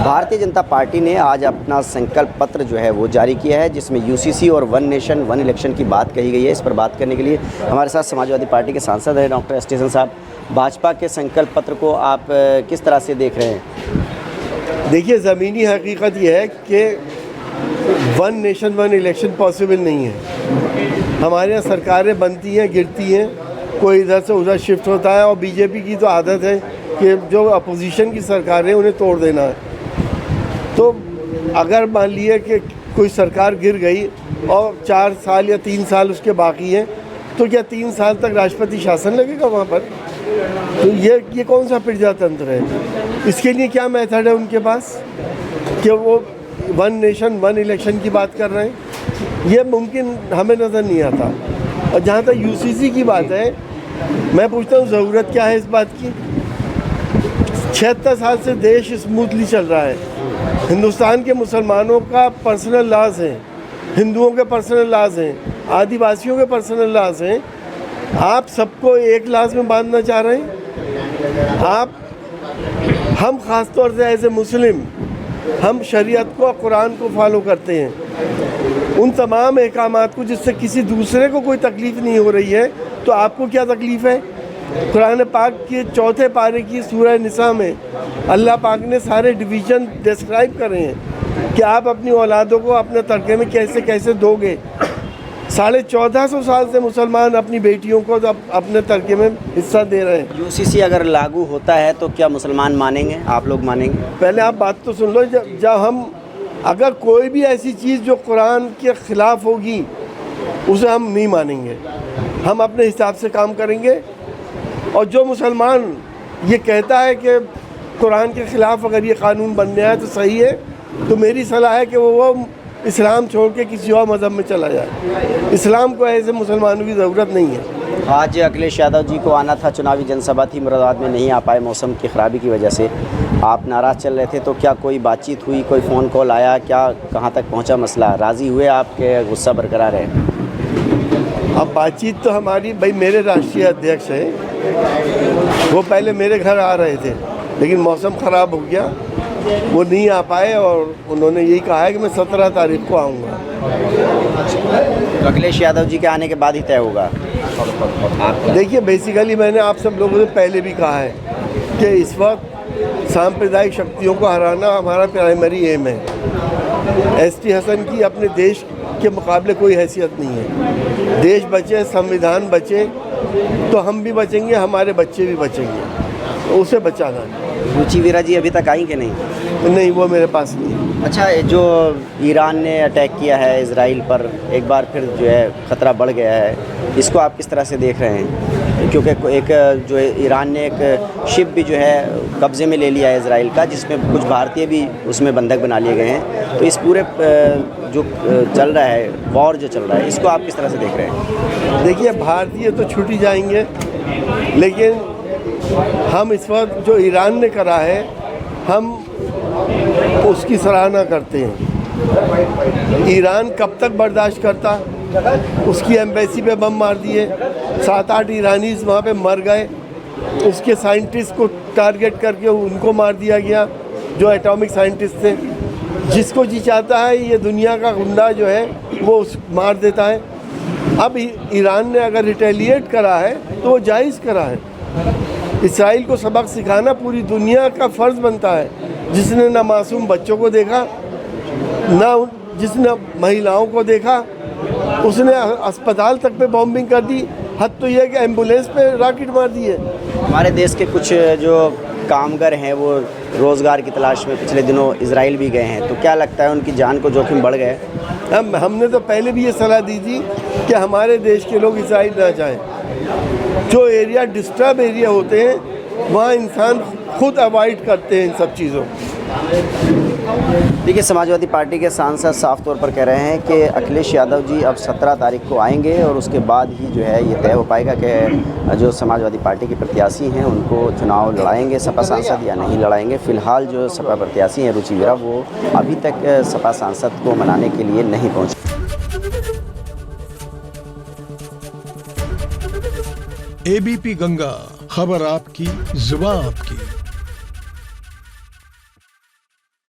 Bharatiya Janata party ने आज अपना संकल्प पत्र जो है वो जारी किया है, जिसमें यूसीसी और वन नेशन वन इलेक्शन की बात कही गई है। इस पर बात करने के लिए हमारे साथ समाजवादी पार्टी के सांसद हैं डॉक्टर स्टेशन साहब। भाजपा के संकल्प पत्र को आप किस तरह से देख रहे हैं? देखिए, ज़मीनी हकीकत यह है कि one nation one election possible नहीं है। हमारे यहाँ सरकारें बनती हैं, गिरती हैं, कोई इधर से उधर शिफ्ट होता है, और बीजेपी की तो आदत है कि जो अपोजिशन की सरकारें उन्हें तोड़ देना है। तो अगर मान लिए कि कोई सरकार गिर गई और 4 साल या 3 साल उसके बाकी हैं, तो क्या 3 साल तक राष्ट्रपति शासन लगेगा वहाँ पर? तो ये कौन सा प्रजातंत्र है? इसके लिए क्या मेथड है उनके पास कि वो वन नेशन वन इलेक्शन की बात कर रहे हैं? ये मुमकिन हमें नज़र नहीं आता। और जहाँ तक यूसीसी की बात है, मैं पूछता हूँ ज़रूरत क्या है इस बात की? 76 साल से देश स्मूथली चल रहा है। हिंदुस्तान के मुसलमानों का पर्सनल लॉज है, हिंदुओं के पर्सनल लॉज हैं, आदिवासियों के पर्सनल लॉज हैं। आप सबको एक लॉज में बांधना चाह रहे हैं। हम ख़ास तौर से एज ए मुस्लिम हम शरीयत को, कुरान को फॉलो करते हैं, उन तमाम अहकामात को, जिससे किसी दूसरे को कोई तकलीफ़ नहीं हो रही है। तो आपको क्या तकलीफ़ है? कुरान पाक के 4 पारे की सूरह निसा में अल्लाह पाक ने सारे डिवीज़न डिस्क्राइब करे हैं कि आप अपनी औलादों को अपने तड़के में कैसे कैसे दोगे। 1450 साल से मुसलमान अपनी बेटियों को अपने तड़के में हिस्सा दे रहे हैं। यूसीसी अगर लागू होता है तो क्या मुसलमान मानेंगे? आप लोग मानेंगे? पहले आप बात तो सुन लो। जब हम अगर कोई भी ऐसी चीज़ जो कुरान के ख़िलाफ़ होगी उसे हम नहीं मानेंगे। हम अपने हिसाब से काम करेंगे। और जो मुसलमान ये कहता है कि कुरान के ख़िलाफ़ अगर ये कानून बनने आए तो सही है, तो मेरी सलाह है कि वो इस्लाम छोड़ के किसी और मज़हब में चला जाए। इस्लाम को ऐसे मुसलमानों की ज़रूरत नहीं है। आज अखिलेश यादव जी को आना था, चुनावी जनसभा थी, मुरादाबाद में नहीं आ पाए मौसम की ख़राबी की वजह से। आप नाराज़ चल रहे थे, तो क्या कोई बातचीत हुई, कोई फ़ोन कॉल आया? क्या कहाँ तक पहुँचा मसला? राज़ी हुए आपके? गुस्सा बरकरार है? अब बातचीत तो हमारी, भाई मेरे राष्ट्रीय अध्यक्ष हैं, वो पहले मेरे घर आ रहे थे, लेकिन मौसम ख़राब हो गया, वो नहीं आ पाए, और उन्होंने यही कहा है कि मैं 17 तारीख को आऊँगा। तो अखिलेश यादव जी के आने के बाद ही तय होगा? देखिए, बेसिकली मैंने आप सब लोगों से पहले भी कहा है कि इस वक्त सांप्रदायिक शक्तियों को हराना हमारा प्राइमरी एम है। एसटी हसन की अपने देश के मुकाबले कोई हैसियत नहीं है। देश बचे, संविधान बचे, तो हम भी बचेंगे, हमारे बच्चे भी बचेंगे, तो उसे बचाना है। रुचि वीरा जी अभी तक आई कि नहीं? नहीं, वो मेरे पास नहीं। अच्छा, जो ईरान ने अटैक किया है इजराइल पर, एक बार फिर जो है ख़तरा बढ़ गया है, इसको आप किस तरह से देख रहे हैं? क्योंकि एक जो है ईरान ने एक शिप भी जो है कब्ज़े में ले लिया है इजराइल का, जिसमें कुछ भारतीय भी उसमें बंधक बना लिए गए हैं। तो इस पूरे जो चल रहा है, वॉर जो चल रहा है, इसको आप किस तरह से देख रहे हैं? देखिए, भारतीय तो छूट जाएंगे, लेकिन हम इस वक्त जो ईरान ने करा है, हम उसकी सराहना करते हैं। ईरान कब तक बर्दाश्त करता? उसकी एम्बेसी पे बम मार दिए, 7-8 ईरानीज़ वहाँ पे मर गए। उसके साइंटिस्ट को टारगेट करके उनको मार दिया गया, जो एटॉमिक साइंटिस्ट थे। जिसको जी चाहता है, ये दुनिया का गुंडा जो है वो मार देता है। अब ईरान ने अगर रिटेलिएट करा है तो वो जायज़ करा है। इसराइल को सबक सिखाना पूरी दुनिया का फ़र्ज़ बनता है। जिसने ना मासूम बच्चों को देखा, ना जिसने महिलाओं को देखा, उसने अस्पताल तक पे बॉम्बिंग कर दी। हद तो यह कि एम्बुलेंस पे रॉकेट मार दिए। हमारे देश के कुछ जो कामगार हैं वो रोज़गार की तलाश में पिछले दिनों इजराइल भी गए हैं, तो क्या लगता है उनकी जान को जोखिम बढ़ गए? हमने तो पहले भी ये सलाह दी थी कि हमारे देश के लोग इजराइल ना जाएं। जो एरिया डिस्टर्ब एरिया होते हैं, वहाँ इंसान खुद अवॉइड करते हैं इन सब चीज़ों। देखिए, समाजवादी पार्टी के सांसद साफ तौर पर कह रहे हैं कि अखिलेश यादव जी अब 17 तारीख को आएंगे, और उसके बाद ही जो है ये तय हो पाएगा कि जो समाजवादी पार्टी के प्रत्याशी हैं उनको चुनाव लड़ाएंगे सपा सांसद या नहीं लड़ाएंगे। फ़िलहाल जो सपा प्रत्याशी हैं रुचि वीरा, वो अभी तक सपा सांसद को मनाने के लिए नहीं पहुँचे। एबीपी गंगा, खबर आपकी, जुबान आपकी।